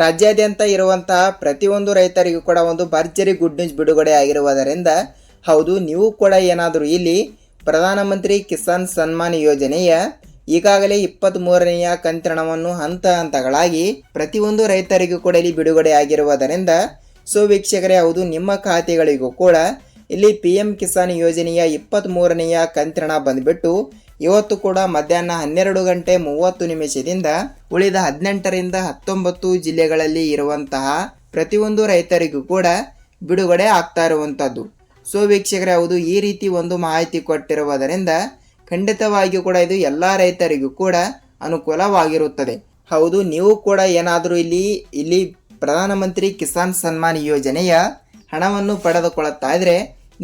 ರಾಜ್ಯಾದ್ಯಂತ ಇರುವಂತಹ ಪ್ರತಿಯೊಂದು ರೈತರಿಗೂ ಕೂಡ ಒಂದು ಭರ್ಜರಿ ಗುಡ್ ನ್ಯೂಸ್ ಬಿಡುಗಡೆ ಆಗಿರುವುದರಿಂದ ಹೌದು, ನೀವು ಕೂಡ ಏನಾದರೂ ಇಲ್ಲಿ ಪ್ರಧಾನಮಂತ್ರಿ ಕಿಸಾನ್ ಸನ್ಮಾನ್ ಯೋಜನೆಯ ಈಗಾಗಲೇ 23ನೆಯ ಕಂತಿನವನ್ನು ಹಂತ ಹಂತಗಳಾಗಿ ಪ್ರತಿಯೊಂದು ರೈತರಿಗೂ ಕೂಡ ಇಲ್ಲಿ ಬಿಡುಗಡೆ ಆಗಿರುವುದರಿಂದ ವೀಕ್ಷಕರೇ, ಹೌದು, ನಿಮ್ಮ ಖಾತೆಗಳಿಗೂ ಕೂಡ ಇಲ್ಲಿ PM ಕಿಸಾನ್ ಯೋಜನೆಯ 23ನೆಯ ಕಂತಿನ ಬಂದ್ಬಿಟ್ಟು ಇವತ್ತು ಕೂಡ ಮಧ್ಯಾಹ್ನ 12:30 ಉಳಿದ 18ರಿಂದ 19 ಜಿಲ್ಲೆಗಳಲ್ಲಿ ಇರುವಂತಹ ಪ್ರತಿಯೊಂದು ರೈತರಿಗೂ ಕೂಡ ಬಿಡುಗಡೆ ಆಗ್ತಾ ಇರುವಂಥದ್ದು. ವೀಕ್ಷಕರೇ, ಹೌದು, ಈ ರೀತಿ ಒಂದು ಮಾಹಿತಿ ಕೊಟ್ಟಿರುವುದರಿಂದ ಖಂಡಿತವಾಗಿಯೂ ಕೂಡ ಇದು ಎಲ್ಲ ರೈತರಿಗೂ ಕೂಡ ಅನುಕೂಲವಾಗಿರುತ್ತದೆ. ಹೌದು, ನೀವು ಕೂಡ ಏನಾದರೂ ಇಲ್ಲಿ ಪ್ರಧಾನಮಂತ್ರಿ ಕಿಸಾನ್ ಸನ್ಮಾನ್ ಯೋಜನೆಯ ಹಣವನ್ನು ಪಡೆದುಕೊಳ್ಳುತ್ತಾ ಇದ್ರೆ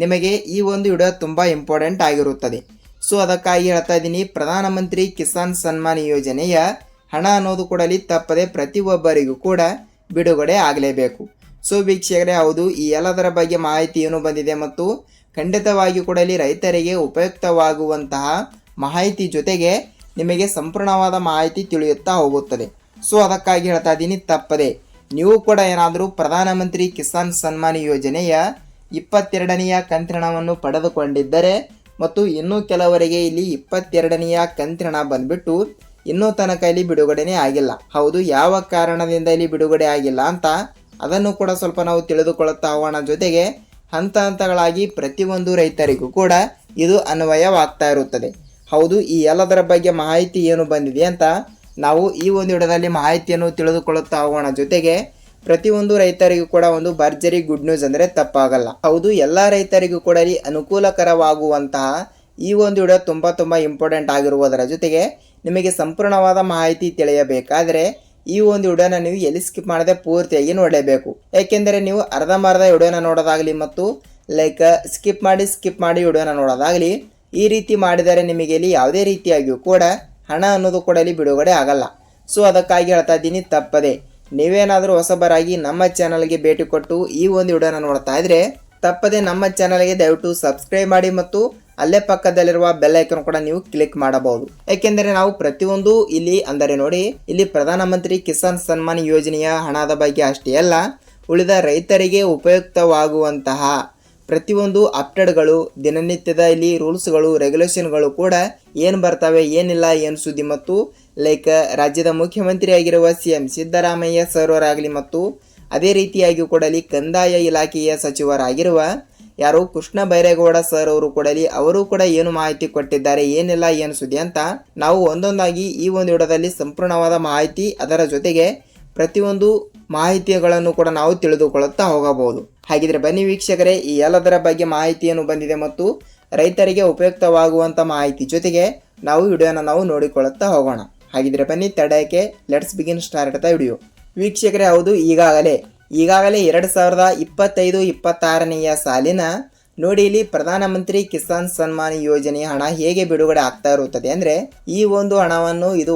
ನಿಮಗೆ ಈ ಒಂದು ವಿಡಿಯೋ ತುಂಬ ಇಂಪಾರ್ಟೆಂಟ್ ಆಗಿರುತ್ತದೆ. ಅದಕ್ಕಾಗಿ ಹೇಳ್ತಾ ಇದ್ದೀನಿ, ಪ್ರಧಾನಮಂತ್ರಿ ಕಿಸಾನ್ ಸನ್ಮಾನ್ ಯೋಜನೆಯ ಹಣ ಅನ್ನೋದು ಕೂಡ ಇಲ್ಲಿ ತಪ್ಪದೆ ಪ್ರತಿಯೊಬ್ಬರಿಗೂ ಕೂಡ ಬಿಡುಗಡೆ ಆಗಲೇಬೇಕು. ವೀಕ್ಷಕರೇ, ಹೌದು, ಈ ಎಲ್ಲದರ ಬಗ್ಗೆ ಮಾಹಿತಿ ಏನು ಬಂದಿದೆ ಮತ್ತು ಖಂಡಿತವಾಗಿಯೂ ಕೂಡ ಇಲ್ಲಿ ರೈತರಿಗೆ ಉಪಯುಕ್ತವಾಗುವಂತಹ ಮಾಹಿತಿ ಜೊತೆಗೆ ನಿಮಗೆ ಸಂಪೂರ್ಣವಾದ ಮಾಹಿತಿ ತಿಳಿಯುತ್ತಾ ಹೋಗುತ್ತದೆ. ಅದಕ್ಕಾಗಿ ಹೇಳ್ತಾ ಇದ್ದೀನಿ, ತಪ್ಪದೆ ನೀವು ಕೂಡ ಏನಾದರೂ ಪ್ರಧಾನಮಂತ್ರಿ ಕಿಸಾನ್ ಸನ್ಮಾನ್ ಯೋಜನೆಯ 22ನೆಯ ಕಂತಿನವನ್ನು ಪಡೆದುಕೊಂಡಿದ್ದರೆ ಮತ್ತು ಇನ್ನೂ ಕೆಲವರಿಗೆ ಇಲ್ಲಿ 22ನೆಯ ಕಂತಿನ ಬಂದ್ಬಿಟ್ಟು ಇನ್ನೂ ತನಕ ಇಲ್ಲಿ ಬಿಡುಗಡೆನೇ ಆಗಿಲ್ಲ. ಹೌದು, ಯಾವ ಕಾರಣದಿಂದ ಇಲ್ಲಿ ಬಿಡುಗಡೆ ಆಗಿಲ್ಲ ಅಂತ ಅದನ್ನು ಕೂಡ ಸ್ವಲ್ಪ ನಾವು ತಿಳಿದುಕೊಳ್ಳುತ್ತಾ ಹೋಗೋಣ. ಜೊತೆಗೆ ಹಂತ ಹಂತಗಳಾಗಿ ಪ್ರತಿಯೊಂದು ರೈತರಿಗೂ ಕೂಡ ಇದು ಅನ್ವಯವಾಗ್ತಾ ಇರುತ್ತದೆ. ಹೌದು, ಈ ಎಲ್ಲದರ ಬಗ್ಗೆ ಮಾಹಿತಿ ಏನು ಬಂದಿದೆ ಅಂತ ನಾವು ಈ ಒಂದು ವಿಡಿಯೋದಲ್ಲಿ ಮಾಹಿತಿಯನ್ನು ತಿಳಿದುಕೊಳ್ಳುತ್ತಾ ಹೋಗೋಣ. ಜೊತೆಗೆ ಪ್ರತಿಯೊಂದು ರೈತರಿಗೂ ಕೂಡ ಒಂದು ಭರ್ಜರಿ ಗುಡ್ ನ್ಯೂಸ್ ಅಂದರೆ ತಪ್ಪಾಗಲ್ಲ. ಹೌದು, ಎಲ್ಲ ರೈತರಿಗೂ ಕೂಡ ಇಲ್ಲಿ ಅನುಕೂಲಕರವಾಗುವಂತಹ ಈ ಒಂದು ವಿಡಿಯೋ ತುಂಬ ಇಂಪಾರ್ಟೆಂಟ್ ಆಗಿರುವುದರ ಜೊತೆಗೆ ನಿಮಗೆ ಸಂಪೂರ್ಣವಾದ ಮಾಹಿತಿ ತಿಳಿಯಬೇಕಾದರೆ ಈ ಒಂದು ವಿಡಿಯೋನ ನೀವು ಎಲ್ಲಿ ಸ್ಕಿಪ್ ಮಾಡದೆ ಪೂರ್ತಿಯಾಗಿ ನೋಡಲೇಬೇಕು. ಯಾಕೆಂದರೆ ನೀವು ಅರ್ಧಂಬರ್ಧ ವಿಡಿಯೋನ ನೋಡೋದಾಗಲಿ ಮತ್ತು ಸ್ಕಿಪ್ ಮಾಡಿ ವಿಡಿಯೋನ ನೋಡೋದಾಗಲಿ ಈ ರೀತಿ ಮಾಡಿದರೆ ನಿಮಗೆ ಇಲ್ಲಿ ಯಾವುದೇ ರೀತಿಯಾಗಿಯೂ ಕೂಡ ಹಣ ಅನ್ನೋದು ಕೂಡ ಇಲ್ಲಿ ಬಿಡುಗಡೆ ಆಗಲ್ಲ. ಅದಕ್ಕಾಗಿ ಹೇಳ್ತಾ ಇದ್ದೀನಿ, ತಪ್ಪದೆ ನೀವೇನಾದರೂ ಹೊಸಬರಾಗಿ ನಮ್ಮ ಚಾನಲ್ಗೆ ಭೇಟಿ ಕೊಟ್ಟು ಈ ಒಂದು ವಿಡಿಯೋನ ನೋಡ್ತಾ ಇದ್ರೆ ತಪ್ಪದೆ ನಮ್ಮ ಚಾನಲ್ಗೆ ದಯವಿಟ್ಟು ಸಬ್ಸ್ಕ್ರೈಬ್ ಮಾಡಿ ಮತ್ತು ಅಲ್ಲೇ ಪಕ್ಕದಲ್ಲಿರುವ ಬೆಲ್ ಐಕಾನ್ ಕೂಡ ನೀವು ಕ್ಲಿಕ್ ಮಾಡಬಹುದು. ಯಾಕೆಂದರೆ ನಾವು ಪ್ರತಿಯೊಂದು ಇಲ್ಲಿ ಪ್ರಧಾನಮಂತ್ರಿ ಕಿಸಾನ್ ಸನ್ಮಾನ್ ಯೋಜನೆಯ ಹಣದ ಬಗ್ಗೆ ಅಷ್ಟೇ ಅಲ್ಲ, ಉಳಿದ ರೈತರಿಗೆ ಉಪಯುಕ್ತವಾಗುವಂತಹ ಪ್ರತಿಯೊಂದು ಅಪ್ಡೇಟ್ಗಳು, ದಿನನಿತ್ಯದ ಇಲ್ಲಿ ರೂಲ್ಸ್ಗಳು, ರೆಗ್ಯುಲೇಷನ್ಗಳು ಕೂಡ ಏನು ಬರ್ತವೆ, ಏನಿಲ್ಲ, ಏನು ಸುದ್ದಿ ಮತ್ತು ರಾಜ್ಯದ ಮುಖ್ಯಮಂತ್ರಿ ಆಗಿರುವ CM ಸಿದ್ದರಾಮಯ್ಯ ಸರ್ ಅವರಾಗಲಿ ಮತ್ತು ಅದೇ ರೀತಿಯಾಗಿ ಕೂಡ ಇಲ್ಲಿ ಕಂದಾಯ ಇಲಾಖೆಯ ಸಚಿವರಾಗಿರುವ ಯಾರು ಕೃಷ್ಣ ಬೈರೇಗೌಡ ಸರ್ ಅವರು ಕೂಡ ಅವರು ಕೂಡ ಏನು ಮಾಹಿತಿ ಕೊಟ್ಟಿದ್ದಾರೆ, ಏನಿಲ್ಲ, ಏನು ಸುದ್ದಿ ಅಂತ ನಾವು ಒಂದೊಂದಾಗಿ ಈ ಒಂದು ವಿಡಿಯೋದಲ್ಲಿ ಸಂಪೂರ್ಣವಾದ ಮಾಹಿತಿ ಅದರ ಜೊತೆಗೆ ಪ್ರತಿಯೊಂದು ಮಾಹಿತಿಗಳನ್ನು ಕೂಡ ನಾವು ತಿಳಿದುಕೊಳ್ಳುತ್ತಾ ಹೋಗಬಹುದು. ಹಾಗಿದ್ರೆ ಬನ್ನಿ ವೀಕ್ಷಕರೇ, ಈ ಎಲ್ಲದರ ಬಗ್ಗೆ ಮಾಹಿತಿಯನ್ನು ಬಂದಿದೆ ಮತ್ತು ರೈತರಿಗೆ ಉಪಯುಕ್ತವಾಗುವಂಥ ಮಾಹಿತಿ ಜೊತೆಗೆ ನಾವು ವಿಡಿಯೋನ ನಾವು ನೋಡಿಕೊಳ್ಳುತ್ತಾ ಹೋಗೋಣ. ಹಾಗಿದ್ರೆ ಬನ್ನಿ ತಡೆಯಕ್ಕೆ let's begin start the video. ವೀಕ್ಷಕರೇ, ಹೌದು, ಈಗಾಗಲೇ 2025-26ನೆಯ ಸಾಲಿನ ನೋಡಿ ಇಲ್ಲಿ ಪ್ರಧಾನಮಂತ್ರಿ ಕಿಸಾನ್ ಸನ್ಮಾನ್ ಯೋಜನೆಯ ಹಣ ಹೇಗೆ ಬಿಡುಗಡೆ ಆಗ್ತಾ ಇರುತ್ತದೆ ಅಂದರೆ ಈ ಒಂದು ಹಣವನ್ನು ಇದು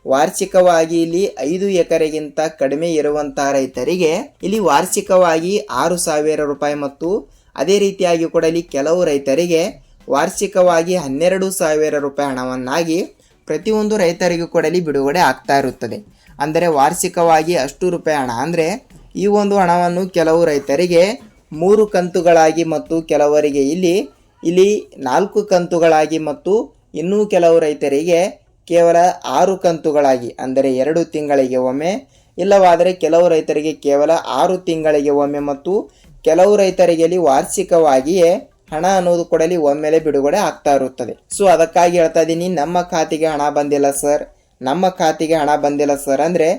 ವಾರ್ಷಿಕವಾಗಿ ಇಲ್ಲಿ 5 ಎಕರೆಗಿಂತ ಕಡಿಮೆ ಇರುವಂತಹ ರೈತರಿಗೆ ಇಲ್ಲಿ ವಾರ್ಷಿಕವಾಗಿ 6,000 ರೂಪಾಯಿ ಮತ್ತು ಅದೇ ರೀತಿಯಾಗಿ ಕೂಡ ಇಲ್ಲಿ ಕೆಲವು ರೈತರಿಗೆ ವಾರ್ಷಿಕವಾಗಿ 12,000 ರೂಪಾಯಿ ಹಣವನ್ನಾಗಿ ಪ್ರತಿಯೊಂದು ರೈತರಿಗೂ ಕೂಡ ಇಲ್ಲಿ ಬಿಡುಗಡೆ ಆಗ್ತಾ ಇರುತ್ತದೆ. ಅಂದರೆ ವಾರ್ಷಿಕವಾಗಿ ಅಷ್ಟು ರೂಪಾಯಿ ಹಣ ಅಂದರೆ ಈ ಒಂದು ಹಣವನ್ನು ಕೆಲವು ರೈತರಿಗೆ 3 ಕಂತುಗಳಾಗಿ ಮತ್ತು ಕೆಲವರಿಗೆ ಇಲ್ಲಿ 4 ಕಂತುಗಳಾಗಿ ಮತ್ತು ಇನ್ನೂ ಕೆಲವು ರೈತರಿಗೆ ಕೇವಲ 6 ಕಂತುಗಳಾಗಿ ಅಂದರೆ 2 ತಿಂಗಳಿಗೆ ಒಮ್ಮೆ, ಇಲ್ಲವಾದರೆ ಕೆಲವು ರೈತರಿಗೆ ಕೇವಲ 6 ತಿಂಗಳಿಗೆ ಒಮ್ಮೆ ಮತ್ತು ಕೆಲವು ರೈತರಿಗೆ ಇಲ್ಲಿ ವಾರ್ಷಿಕವಾಗಿಯೇ ಹಣ ಅನ್ನೋದು ಕೂಡ ಇಲ್ಲಿ ಒಮ್ಮೆಲೆ ಬಿಡುಗಡೆ ಆಗ್ತಾ ಇರುತ್ತದೆ. ಅದಕ್ಕಾಗಿ ಹೇಳ್ತಾ ಇದ್ದೀನಿ, ನಮ್ಮ ಖಾತೆಗೆ ಹಣ ಬಂದಿಲ್ಲ ಸರ್ ಅಂದರೆ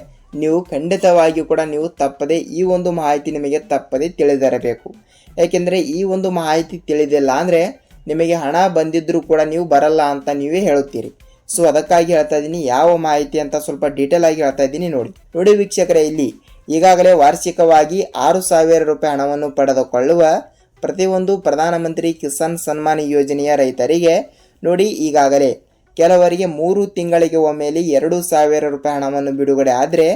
ನೀವು ಖಂಡಿತವಾಗಿಯೂ ಕೂಡ ನೀವು ತಪ್ಪದೆ ಈ ಒಂದು ಮಾಹಿತಿ ನಿಮಗೆ ತಪ್ಪದೆ ತಿಳಿದಿರಬೇಕು. ಯಾಕೆಂದರೆ ಈ ಒಂದು ಮಾಹಿತಿ ತಿಳಿದಿಲ್ಲ ಅಂದರೆ ನಿಮಗೆ ಹಣ ಬಂದಿದ್ದರೂ ಕೂಡ ನೀವು ಬರಲ್ಲ ಅಂತ ನೀವೇ ಹೇಳುತ್ತೀರಿ. ಅದಕ್ಕಾಗಿ ಹೇಳ್ತಾ ಇದ್ದೀನಿ, ಯಾವ ಮಾಹಿತಿ ಅಂತ ಸ್ವಲ್ಪ ಡೀಟೇಲ್ ಆಗಿ ಹೇಳ್ತಾ ಇದ್ದೀನಿ. ನೋಡಿ ವೀಕ್ಷಕರೇ, ಇಲ್ಲಿ ಈಗಾಗಲೇ ವಾರ್ಷಿಕವಾಗಿ 6,000 ರೂಪಾಯಿ ಹಣವನ್ನು ಪಡೆದುಕೊಳ್ಳುವ ಪ್ರತಿಯೊಂದು ಪ್ರಧಾನಮಂತ್ರಿ ಕಿಸಾನ್ ಸನ್ಮಾನ್ ಯೋಜನೆಯ ರೈತರಿಗೆ ನೋಡಿ ಈಗಾಗಲೇ ಕೆಲವರಿಗೆ 3 ತಿಂಗಳಿಗೆ ಒಮ್ಮೆಯಲ್ಲಿ 2,000 ರೂಪಾಯಿ ಹಣವನ್ನು ಬಿಡುಗಡೆ ಆದರೆ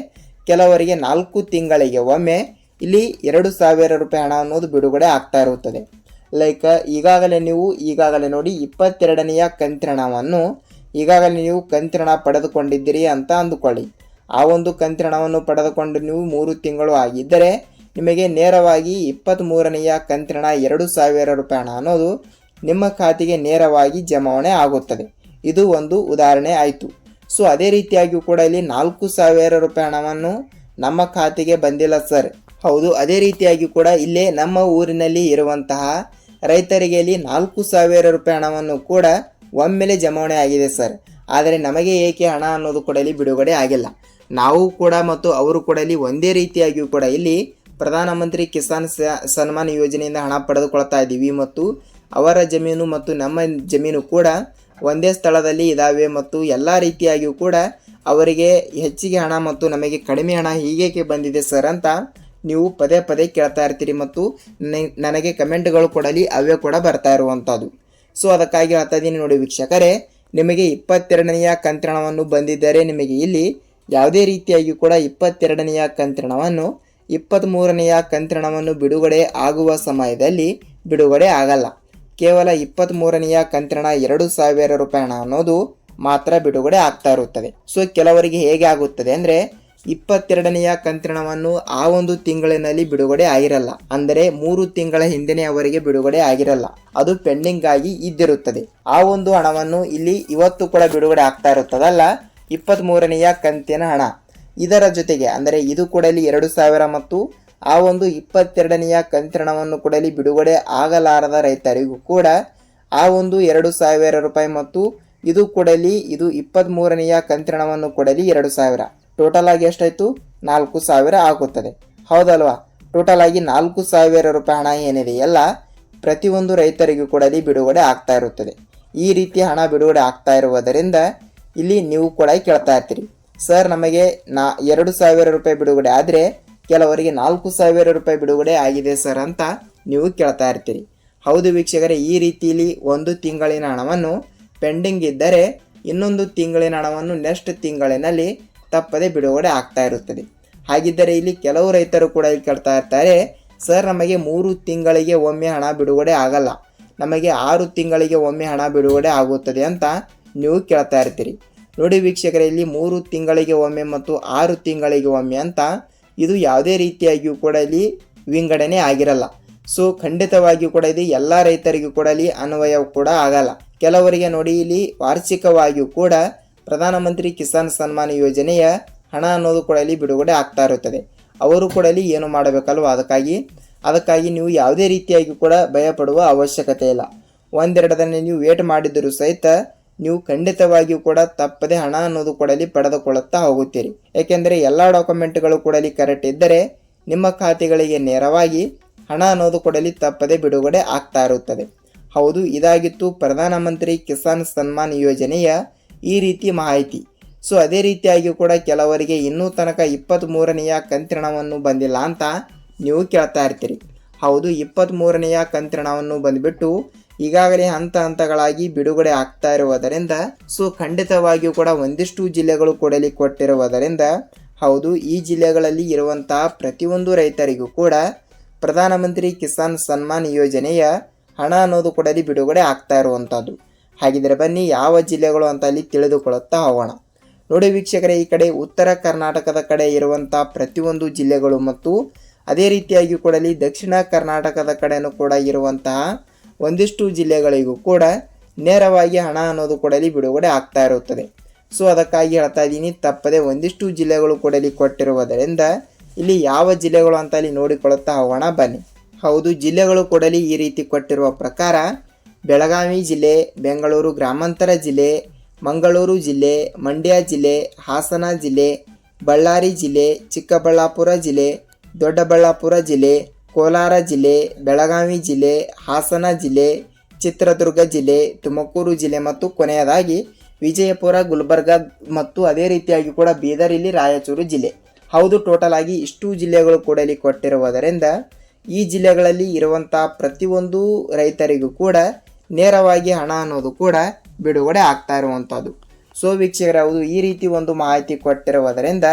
ಕೆಲವರಿಗೆ 4 ತಿಂಗಳಿಗೆ ಒಮ್ಮೆ ಇಲ್ಲಿ 2,000 ರೂಪಾಯಿ ಹಣ ಅನ್ನೋದು ಬಿಡುಗಡೆ ಆಗ್ತಾ ಇರುತ್ತದೆ. ಈಗಾಗಲೇ ನೋಡಿ 22ನೆಯ ಕಂತಿನ ಹಣವನ್ನು ಈಗಾಗಲೇ ನೀವು ಕಂತಿನ ಪಡೆದುಕೊಂಡಿದ್ದೀರಿ ಅಂತ ಅಂದುಕೊಳ್ಳಿ. ಆ ಒಂದು ಕಂತಿನ ಹಣವನ್ನು ಪಡೆದುಕೊಂಡು ನೀವು 3 ತಿಂಗಳು ಆಗಿದ್ದರೆ ನಿಮಗೆ ನೇರವಾಗಿ 23ನೆಯ ಕಂತಿನ ಹಣ 2,000 ರೂಪಾಯಿ ಹಣ ಅನ್ನೋದು ನಿಮ್ಮ ಖಾತೆಗೆ ನೇರವಾಗಿ ಜಮಾವಣೆ ಆಗುತ್ತದೆ. ಇದು ಒಂದು ಉದಾಹರಣೆ ಆಯಿತು. ಸೊ ಅದೇ ರೀತಿಯಾಗಿಯೂ ಕೂಡ ಇಲ್ಲಿ 4,000 ರೂಪಾಯಿ ಹಣವನ್ನು ನಮ್ಮ ಖಾತೆಗೆ ಬಂದಿಲ್ಲ ಸರ್. ಹೌದು, ಅದೇ ರೀತಿಯಾಗಿ ಕೂಡ ಇಲ್ಲೇ ನಮ್ಮ ಊರಿನಲ್ಲಿ ಇರುವಂತಹ ರೈತರಿಗೆ ಇಲ್ಲಿ 4,000 ರೂಪಾಯಿ ಹಣವನ್ನು ಕೂಡ ಒಮ್ಮೆಲೆ ಜಮಾವಣೆ ಆಗಿದೆ ಸರ್. ಆದರೆ ನಮಗೆ ಏಕೆ ಹಣ ಅನ್ನೋದು ಕೂಡ ಇಲ್ಲಿ ಬಿಡುಗಡೆ ಆಗಿಲ್ಲ. ನಾವು ಕೂಡ ಮತ್ತು ಅವರು ಕೂಡ ಇಲ್ಲಿ ಒಂದೇ ರೀತಿಯಾಗಿಯೂ ಕೂಡ ಇಲ್ಲಿ ಪ್ರಧಾನಮಂತ್ರಿ ಕಿಸಾನ್ ಸನ್ಮಾನ್ ಯೋಜನೆಯಿಂದ ಹಣ ಪಡೆದುಕೊಳ್ತಾ ಇದ್ದೀವಿ ಮತ್ತು ಅವರ ಜಮೀನು ಮತ್ತು ನಮ್ಮ ಜಮೀನು ಕೂಡ ಒಂದೇ ಸ್ಥಳದಲ್ಲಿ ಇದ್ದಾವೆ ಮತ್ತು ಎಲ್ಲ ರೀತಿಯಾಗಿಯೂ ಕೂಡ ಅವರಿಗೆ ಹೆಚ್ಚಿಗೆ ಹಣ ಮತ್ತು ನಮಗೆ ಕಡಿಮೆ ಹಣ ಹೀಗೇಕೆ ಬಂದಿದೆ ಸರ್ ಅಂತ ನೀವು ಪದೇ ಪದೇ ಕೇಳ್ತಾ ಇರ್ತೀರಿ ಮತ್ತು ನನಗೆ ಕಮೆಂಟ್ಗಳು ಕೊಡಲಿ ಅವೇ ಕೂಡ ಬರ್ತಾ ಇರುವಂಥದ್ದು. ಸೊ ಅದಕ್ಕಾಗಿ ಹೇಳ್ತಾ ಇದ್ದೀನಿ ನೋಡಿ ವೀಕ್ಷಕರೇ, ನಿಮಗೆ 22ನೆಯ ಕಂತಿನ ಹಣವನ್ನು ಬಂದಿದ್ದರೆ ನಿಮಗೆ ಇಲ್ಲಿ ಯಾವುದೇ ರೀತಿಯಾಗಿ ಕೂಡ 22ನೆಯ ಕಂತಿನ ಹಣವನ್ನು 23ನೆಯ ಕಂತಿನ ಹಣವನ್ನು ಬಿಡುಗಡೆ ಆಗುವ ಸಮಯದಲ್ಲಿ ಬಿಡುಗಡೆ ಆಗಲ್ಲ. ಕೇವಲ 23ನೆಯ ಕಂತಿನ ಹಣ 2,000 ರೂಪಾಯಿ ಹಣ ಅನ್ನೋದು ಮಾತ್ರ ಬಿಡುಗಡೆ ಆಗ್ತಾ ಇರುತ್ತದೆ. ಸೊ ಕೆಲವರಿಗೆ ಹೇಗೆ ಆಗುತ್ತದೆ ಅಂದರೆ 22ನೆಯ ಕಂತಿನ ಹಣವನ್ನು ಆ ಒಂದು ತಿಂಗಳಿನಲ್ಲಿ ಬಿಡುಗಡೆ ಆಗಿರಲ್ಲ, ಅಂದರೆ 3 ತಿಂಗಳ ಹಿಂದೆನೇ ಅವರಿಗೆ ಬಿಡುಗಡೆ ಆಗಿರಲ್ಲ, ಅದು ಪೆಂಡಿಂಗ್ ಆಗಿ ಇದ್ದಿರುತ್ತದೆ. ಆ ಒಂದು ಹಣವನ್ನು ಇಲ್ಲಿ ಇವತ್ತು ಕೂಡ ಬಿಡುಗಡೆ ಆಗ್ತಾ ಇರುತ್ತದಲ್ಲ 23ನೆಯ ಕಂತಿನ ಹಣ, ಇದರ ಜೊತೆಗೆ ಅಂದರೆ ಇದು ಕೂಡ ಇಲ್ಲಿ 2,000 ಮತ್ತು ಆ ಒಂದು 22ನೆಯ ಕಂತಿನ ಹಣವನ್ನು ಕೂಡ ಇಲ್ಲಿ ಬಿಡುಗಡೆ ಆಗಲಾರದ ರೈತರಿಗೂ ಕೂಡ ಆ ಒಂದು 2,000 ರೂಪಾಯಿ ಮತ್ತು ಇದು ಕೊಡಲಿ, ಇದು 23ನೆಯ ಕಂತಿನ ಹಣವನ್ನು ಕೊಡಲಿ 2,000, ಟೋಟಲ್ ಆಗಿ ಎಷ್ಟಾಯಿತು 4,000 ಆಗುತ್ತದೆ. ಹೌದಲ್ವಾ? ಟೋಟಲ್ ಆಗಿ 4,000 ರೂಪಾಯಿ ಹಣ ಏನಿದೆ ಎಲ್ಲ ಪ್ರತಿಯೊಂದು ರೈತರಿಗೂ ಕೂಡ ಇಲ್ಲಿ ಬಿಡುಗಡೆ ಆಗ್ತಾ ಇರುತ್ತದೆ. ಈ ರೀತಿ ಹಣ ಬಿಡುಗಡೆ ಆಗ್ತಾ ಇರುವುದರಿಂದ ಇಲ್ಲಿ ನೀವು ಕೂಡ ಕೇಳ್ತಾ ಇರ್ತೀರಿ, ಸರ್ ನಮಗೆ 2,000 ರೂಪಾಯಿ ಬಿಡುಗಡೆ ಆದರೆ ಕೆಲವರಿಗೆ 4,000 ರೂಪಾಯಿ ಬಿಡುಗಡೆ ಆಗಿದೆ ಸರ್ ಅಂತ ನೀವು ಕೇಳ್ತಾ ಇರ್ತೀರಿ. ಹೌದು ವೀಕ್ಷಕರೇ, ಈ ರೀತಿಯಲ್ಲಿ ಒಂದು ತಿಂಗಳಿನ ಹಣವನ್ನು ಪೆಂಡಿಂಗ್ ಇದ್ದರೆ ಇನ್ನೊಂದು ತಿಂಗಳಿನ ಹಣವನ್ನು ನೆಕ್ಸ್ಟ್ ತಿಂಗಳಿನಲ್ಲಿ ತಪ್ಪದೆ ಬಿಡುಗಡೆ ಆಗ್ತಾ ಇರುತ್ತದೆ. ಹಾಗಿದ್ದರೆ ಇಲ್ಲಿ ಕೆಲವು ರೈತರು ಕೂಡ ಇಲ್ಲಿ ಕೇಳ್ತಾ ಇರ್ತಾರೆ, ಸರ್ ನಮಗೆ 3 ತಿಂಗಳಿಗೆ ಒಮ್ಮೆ ಹಣ ಬಿಡುಗಡೆ ಆಗಲ್ಲ, ನಮಗೆ 6 ತಿಂಗಳಿಗೆ ಒಮ್ಮೆ ಹಣ ಬಿಡುಗಡೆ ಆಗುತ್ತದೆ ಅಂತ ನೀವು ಕೇಳ್ತಾ ಇರ್ತೀರಿ. ನೋಡಿ ವೀಕ್ಷಕರೇ, ಇಲ್ಲಿ 3 ತಿಂಗಳಿಗೆ ಒಮ್ಮೆ ಮತ್ತು 6 ತಿಂಗಳಿಗೆ ಒಮ್ಮೆ ಅಂತ ಇದು ಯಾವುದೇ ರೀತಿಯಾಗಿಯೂ ಕೂಡ ಇಲ್ಲಿ ವಿಂಗಡಣೆ ಆಗಿರಲ್ಲ. ಸೊ ಖಂಡಿತವಾಗಿಯೂ ಕೂಡ ಇದು ಎಲ್ಲ ರೈತರಿಗೂ ಕೂಡ ಇಲ್ಲಿ ಅನ್ವಯ ಕೂಡ ಆಗಲ್ಲ. ಕೆಲವರಿಗೆ ನೋಡಿ ಇಲ್ಲಿ ವಾರ್ಷಿಕವಾಗಿಯೂ ಕೂಡ ಪ್ರಧಾನಮಂತ್ರಿ ಕಿಸಾನ್ ಸನ್ಮಾನ್ ಯೋಜನೆಯ ಹಣ ಅನ್ನೋದು ಕೂಡ ಇಲ್ಲಿ ಬಿಡುಗಡೆ ಆಗ್ತಾ ಇರುತ್ತದೆ. ಅವರು ಕೂಡ ಇಲ್ಲಿ ಏನು ಮಾಡಬೇಕಲ್ವ, ಅದಕ್ಕಾಗಿ ನೀವು ಯಾವುದೇ ರೀತಿಯಾಗಿ ಕೂಡ ಭಯಪಡುವ ಅವಶ್ಯಕತೆ ಇಲ್ಲ. ಒಂದೆರಡು ದಿನ ನೀವು ವೇಟ್ ಮಾಡಿದರೂ ಸಹಿತ ನೀವು ಖಂಡಿತವಾಗಿಯೂ ಕೂಡ ತಪ್ಪದೆ ಹಣ ಅನ್ನೋದು ಕೂಡ ಇಲ್ಲಿ ಪಡೆದುಕೊಳ್ಳುತ್ತಾ ಹೋಗುತ್ತೀರಿ. ಏಕೆಂದರೆ ಎಲ್ಲ ಡಾಕ್ಯುಮೆಂಟ್ಗಳು ಕೂಡ ಇಲ್ಲಿ ಕರೆಕ್ಟ್ ಇದ್ದರೆ ನಿಮ್ಮ ಖಾತೆಗಳಿಗೆ ನೇರವಾಗಿ ಹಣ ಅನ್ನೋದು ಕೂಡ ಇಲ್ಲಿ ತಪ್ಪದೆ ಬಿಡುಗಡೆ ಆಗ್ತಾ ಇರುತ್ತದೆ. ಹೌದು, ಇದಾಗಿತ್ತು ಪ್ರಧಾನಮಂತ್ರಿ ಕಿಸಾನ್ ಸನ್ಮಾನ್ ಯೋಜನೆಯ ಈ ರೀತಿ ಮಾಹಿತಿ. ಸೊ ಅದೇ ರೀತಿಯಾಗಿ ಕೂಡ ಕೆಲವರಿಗೆ ಇನ್ನೂ ತನಕ 23ನೆಯ ಕಂತಿನ ಹಣವನ್ನು ಬಂದಿಲ್ಲ ಅಂತ ನೀವು ಕೇಳ್ತಾ ಇರ್ತೀರಿ. ಹೌದು, 23ನೆಯ ಕಂತಿನ ಹಣವನ್ನು ಬಂದುಬಿಟ್ಟು ಈಗಾಗಲೇ ಹಂತಗಳಾಗಿ ಬಿಡುಗಡೆ ಆಗ್ತಾ ಇರುವುದರಿಂದ ಸೊ ಖಂಡಿತವಾಗಿಯೂ ಕೂಡ ಒಂದಿಷ್ಟು ಜಿಲ್ಲೆಗಳು ಕೂಡ ಇಲ್ಲಿ ಕೊಟ್ಟಿರುವುದರಿಂದ ಹೌದು, ಈ ಜಿಲ್ಲೆಗಳಲ್ಲಿ ಇರುವಂತಹ ಪ್ರತಿಯೊಂದು ರೈತರಿಗೂ ಕೂಡ ಪ್ರಧಾನಮಂತ್ರಿ ಕಿಸಾನ್ ಸನ್ಮಾನ್ ಯೋಜನೆಯ ಹಣ ಅನ್ನೋದು ಕೂಡ ಇಲ್ಲಿ ಬಿಡುಗಡೆ ಆಗ್ತಾ ಇರುವಂಥದ್ದು. ಹಾಗಿದ್ರೆ ಬನ್ನಿ ಯಾವ ಜಿಲ್ಲೆಗಳು ಅಂತ ಅಲ್ಲಿ ತಿಳಿದುಕೊಳ್ಳುತ್ತಾ ಹೋಗೋಣ. ನೋಡಿ ವೀಕ್ಷಕರೇ, ಈ ಕಡೆ ಉತ್ತರ ಕರ್ನಾಟಕದ ಕಡೆ ಇರುವಂಥ ಪ್ರತಿಯೊಂದು ಜಿಲ್ಲೆಗಳು ಮತ್ತು ಅದೇ ರೀತಿಯಾಗಿ ಕೂಡ ಇಲ್ಲಿ ದಕ್ಷಿಣ ಕರ್ನಾಟಕದ ಕಡೆಯೂ ಕೂಡ ಇರುವಂತಹ ಒಂದಿಷ್ಟು ಜಿಲ್ಲೆಗಳಿಗೂ ಕೂಡ ನೇರವಾಗಿ ಹಣ ಅನ್ನೋದು ಕೂಡ ಇಲ್ಲಿ ಬಿಡುಗಡೆ ಆಗ್ತಾ ಇರುತ್ತದೆ. ಸೊ ಅದಕ್ಕಾಗಿ ಹೇಳ್ತಾ ಇದ್ದೀನಿ, ತಪ್ಪದೆ ಒಂದಿಷ್ಟು ಜಿಲ್ಲೆಗಳು ಕೂಡ ಇಲ್ಲಿ ಕೊಟ್ಟಿರುವುದರಿಂದ ಇಲ್ಲಿ ಯಾವ ಜಿಲ್ಲೆಗಳು ಅಂತ ಇಲ್ಲಿ ನೋಡಿಕೊಳ್ಳುತ್ತಾ ಹೋಗೋಣ ಬನ್ನಿ. ಹೌದು, ಜಿಲ್ಲೆಗಳು ಕೂಡ ಇಲ್ಲಿ ಈ ರೀತಿ ಕೊಟ್ಟಿರುವ ಪ್ರಕಾರ ಬೆಳಗಾವಿ ಜಿಲ್ಲೆ, ಬೆಂಗಳೂರು ಗ್ರಾಮಾಂತರ ಜಿಲ್ಲೆ, ಮಂಗಳೂರು ಜಿಲ್ಲೆ, ಮಂಡ್ಯ ಜಿಲ್ಲೆ, ಹಾಸನ ಜಿಲ್ಲೆ, ಬಳ್ಳಾರಿ ಜಿಲ್ಲೆ, ಚಿಕ್ಕಬಳ್ಳಾಪುರ ಜಿಲ್ಲೆ, ದೊಡ್ಡಬಳ್ಳಾಪುರ ಜಿಲ್ಲೆ, ಕೋಲಾರ ಜಿಲ್ಲೆ, ಬೆಳಗಾವಿ ಜಿಲ್ಲೆ, ಹಾಸನ ಜಿಲ್ಲೆ, ಚಿತ್ರದುರ್ಗ ಜಿಲ್ಲೆ, ತುಮಕೂರು ಜಿಲ್ಲೆ ಮತ್ತು ಕೊನೆಯದಾಗಿ ವಿಜಯಪುರ, ಗುಲ್ಬರ್ಗ ಮತ್ತು ಅದೇ ರೀತಿಯಾಗಿ ಕೂಡ ಬೀದರ್, ಇಲ್ಲಿ ರಾಯಚೂರು ಜಿಲ್ಲೆ. ಹೌದು, ಟೋಟಲ್ ಆಗಿ ಇಷ್ಟು ಜಿಲ್ಲೆಗಳು ಕೂಡ ಇಲ್ಲಿ ಕೊಟ್ಟಿರುವುದರಿಂದ ಈ ಜಿಲ್ಲೆಗಳಲ್ಲಿ ಇರುವಂಥ ಪ್ರತಿಯೊಂದು ರೈತರಿಗೂ ಕೂಡ ನೇರವಾಗಿ ಹಣ ಅನ್ನೋದು ಕೂಡ ಬಿಡುಗಡೆ ಆಗ್ತಾ ಇರುವಂಥದ್ದು. ಸೊ ವೀಕ್ಷಕರೇ, ಹೌದು, ಈ ರೀತಿ ಒಂದು ಮಾಹಿತಿ ಕೊಟ್ಟಿರುವುದರಿಂದ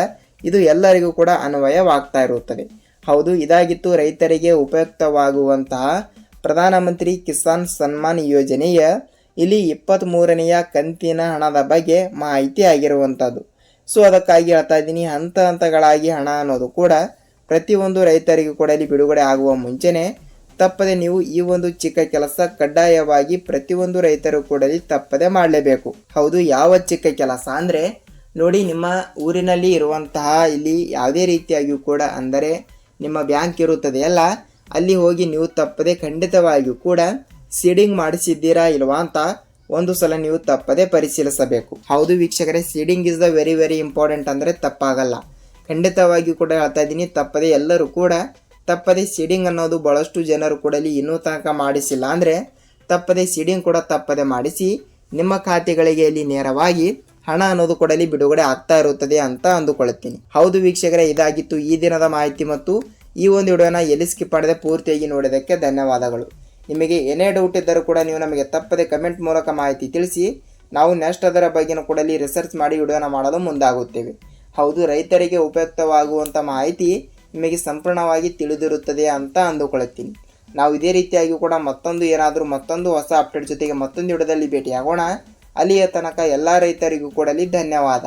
ಇದು ಎಲ್ಲರಿಗೂ ಕೂಡ ಅನ್ವಯವಾಗ್ತಾ ಇರುತ್ತದೆ. ಹೌದು, ಇದಾಗಿತ್ತು ರೈತರಿಗೆ ಉಪಯುಕ್ತವಾಗುವಂತಹ ಪ್ರಧಾನಮಂತ್ರಿ ಕಿಸಾನ್ ಸನ್ಮಾನ್ ಯೋಜನೆಯ ಇಲ್ಲಿ 23ನೆಯ ಕಂತಿನ ಹಣದ ಬಗ್ಗೆ ಮಾಹಿತಿ ಆಗಿರುವಂಥದ್ದು. ಸೊ ಅದಕ್ಕಾಗಿ ಹೇಳ್ತಾ ಇದ್ದೀನಿ, ಹಂತ ಹಂತಗಳಾಗಿ ಹಣ ಅನ್ನೋದು ಕೂಡ ಪ್ರತಿಯೊಂದು ರೈತರಿಗೂ ಕೂಡ ಇಲ್ಲಿ ಬಿಡುಗಡೆ ಆಗುವ ಮುಂಚೆನೆ ತಪ್ಪದೆ ನೀವು ಈ ಒಂದು ಚಿಕ್ಕ ಕೆಲಸ ಕಡ್ಡಾಯವಾಗಿ ಪ್ರತಿಯೊಂದು ರೈತರು ಕೂಡ ಇಲ್ಲಿ ತಪ್ಪದೆ ಮಾಡಲೇಬೇಕು. ಹೌದು, ಯಾವ ಚಿಕ್ಕ ಕೆಲಸ ಅಂದರೆ ನೋಡಿ, ನಿಮ್ಮ ಊರಿನಲ್ಲಿ ಇರುವಂತಹ ಇಲ್ಲಿ ಯಾವುದೇ ರೀತಿಯಾಗಿಯೂ ಕೂಡ ಅಂದರೆ ನಿಮ್ಮ ಬ್ಯಾಂಕ್ ಇರುತ್ತದೆಯಲ್ಲ, ಅಲ್ಲಿ ಹೋಗಿ ನೀವು ತಪ್ಪದೆ ಖಂಡಿತವಾಗಿಯೂ ಕೂಡ ಸೀಡಿಂಗ್ ಮಾಡಿಸಿದ್ದೀರಾ ಇಲ್ವಾ ಅಂತ ಒಂದು ಸಲ ನೀವು ತಪ್ಪದೆ ಪರಿಶೀಲಿಸಬೇಕು. ಹೌದು ವೀಕ್ಷಕರೇ, seeding is the very very important ಅಂದರೆ ತಪ್ಪಾಗಲ್ಲ. ಖಂಡಿತವಾಗಿಯೂ ಕೂಡ ಹೇಳ್ತಾ ಇದ್ದೀನಿ, ತಪ್ಪದೆ ಎಲ್ಲರೂ ಕೂಡ ತಪ್ಪದೆ ಸೀಡಿಂಗ್ ಅನ್ನೋದು ಬಹಳಷ್ಟು ಜನರು ಕೂಡ ಇಲ್ಲಿ ಇನ್ನೂ ತನಕ ಮಾಡಿಸಿಲ್ಲ ಅಂದರೆ ತಪ್ಪದೆ ಸೀಡಿಂಗ್ ಕೂಡ ತಪ್ಪದೆ ಮಾಡಿಸಿ ನಿಮ್ಮ ಖಾತೆಗಳಿಗೆ ಇಲ್ಲಿ ನೇರವಾಗಿ ಹಣ ಅನ್ನೋದು ಕೂಡ ಇಲ್ಲಿ ಬಿಡುಗಡೆ ಆಗ್ತಾ ಇರುತ್ತದೆ ಅಂತ ಅಂದುಕೊಳ್ಳುತ್ತೀನಿ. ಹೌದು ವೀಕ್ಷಕರೇ, ಇದಾಗಿತ್ತು ಈ ದಿನದ ಮಾಹಿತಿ ಮತ್ತು ಈ ಒಂದು ವಿಡಿಯೋನ ಎಲ್ಲಿ ಸ್ಕಿಪ್ ಮಾಡದೆ ಪೂರ್ತಿಯಾಗಿ ನೋಡೋದಕ್ಕೆ ಧನ್ಯವಾದಗಳು. ನಿಮಗೆ ಏನೇ ಡೌಟ್ ಇದ್ದರೂ ಕೂಡ ನೀವು ನಮಗೆ ತಪ್ಪದೆ ಕಮೆಂಟ್ ಮೂಲಕ ಮಾಹಿತಿ ತಿಳಿಸಿ, ನಾವು ನೆಕ್ಸ್ಟ್ ಅದರ ಬಗ್ಗೆನೂ ಕೂಡ ಇಲ್ಲಿ ರಿಸರ್ಚ್ ಮಾಡಿ ವಿಡಿಯೋನ ಮಾಡಲು ಮುಂದಾಗುತ್ತೇವೆ. ಹೌದು, ರೈತರಿಗೆ ಉಪಯುಕ್ತವಾಗುವಂಥ ಮಾಹಿತಿ ನಿಮಗೆ ಸಂಪೂರ್ಣವಾಗಿ ತಿಳಿದಿರುತ್ತದೆ ಅಂತ ಅಂದುಕೊಳ್ಳುತ್ತೀನಿ. ನಾವು ಇದೇ ರೀತಿಯಾಗಿ ಕೂಡ ಮತ್ತೊಂದು ಹೊಸ ಅಪ್ಡೇಟ್ ಜೊತೆಗೆ ಮತ್ತೊಂದು ವಿಡಿಯೋದಲ್ಲಿ ಭೇಟಿಯಾಗೋಣ. ಅಲ್ಲಿಯ ತನಕ ಎಲ್ಲ ರೈತರಿಗೂ ಕೂಡ ಧನ್ಯವಾದ.